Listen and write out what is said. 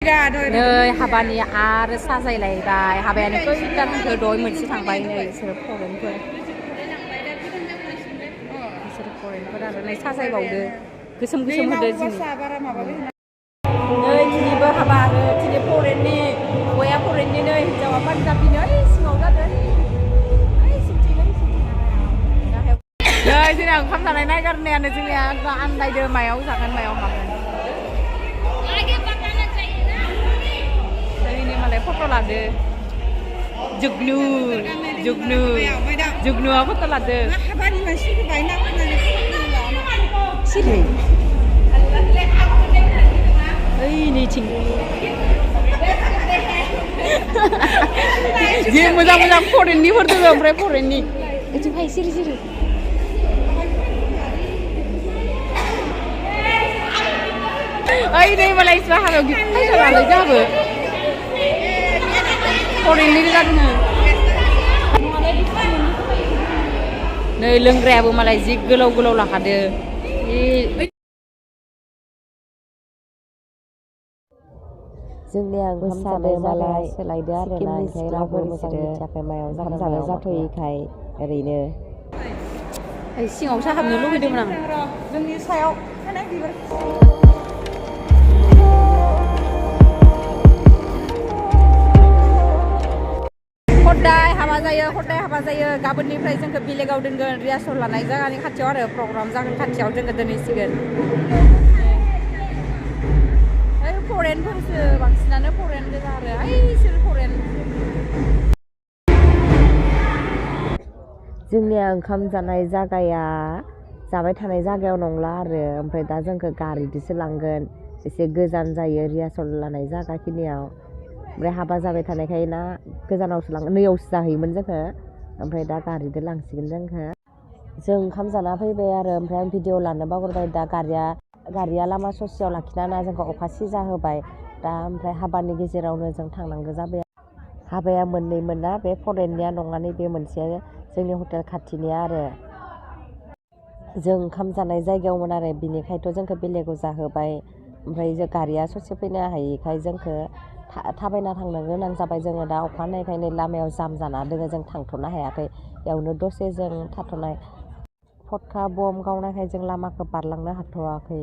नै हाबानि आरो साजायलायबाय हाबायानो खैथा थांखो दय मोनसे थांबाय नै बिसोरो फरेनफोर आरो नै साजायबावदो गोसोम होदो नै दिनैबो हाबा आरो दिनै फरेननि हौवाया फरेननि नै हिन्जावा पान्जाबिनि ओइ सिङाव जादों नै जोंना ओंखाम जानाय नायगारनायानो जोंनिया आन्दायदो मायाव जागोन मायाव मागोन मालाय फट' लादो जुगनुआ फट' लादो सिरि ओइ नैथिं जि मोजां फरेननिफोर दङ ओमफ्राय फरेननि ओजों फाय सिरि ओइ नै मालाय इस्रा हाबायाव गिफ्ट फैसा लालाय जाबो फरेननि जादों नै लोंग्रायाबो मालाय जि गोलाव लाखादो जोंनिया ओंखाम जानाय मालाय सोलायदो आरो ना ओमफ्राय रावबो मोजां मिथियाखै मायाव ओंखाम जानो जाथ'यैखाय ओरैनो सिङावसो हाबनो लुबैदोंमोन आं जोंनि सायाव खदाय हाबा जायो गाबोननिफ्राय जोंखौ बेलेगाव दोनगोन रिहार्सल लानाय जायगानि खाथियाव आरो प्रग्राम जागोन खाथियाव जोङो दोनहैसिगोन फरेनफोरसो बांसिनानो फरेन गोजा आरो सोर फरेन जोंनिया ओंखाम जानाय जागाया जाबाय थानाय जागायाव नंला आरो ओमफ्राय दा जोंखौ गारिजोंसो लांगोन एसे गोजान जायो रिहार्सल लानाय जागाखिनियाव ओमफ्राय हाबा जाबाय थानायखाय ना गोजानावसो नैयावसो जाहैयोमोन जोङो ओमफ्राय दा गारिजों लांसिगोन जोंखौ जों ओंखाम जाना फैबाय आरो ओमफ्राय आं भिडिअ लानो बावगारबाय दा गारिया लामा ससेयाव लाखिना होना जोंखौ अखा सिजा होबाय दा ओमफ्राय हाबानि गेजेरावनो जों थांनांगौ जाबाय हाबाया मोननैमोन ना बे फरेननिया नङा बे मोनसेया जोंनि हटेल खाथिनिया आरो जों ओंखाम जानाय जायगायावमोन आरो बिनिखायथ' जोंखौ बेलेगाव जाहोबाय ओमफ्राय जों गारिया ससे फैनो हायैखाय जोंखौ थाबायना थांनो गोनां जाबाय जोङो दा अखा हानायखायनो लामायाव जाम जाना दोङो जों थांथ'नो हायाखै बेयावनो दसे जों थाथ'नाय फटका बम गावनायखाय जों लामाखौ बारलांनो हाथ'वाखै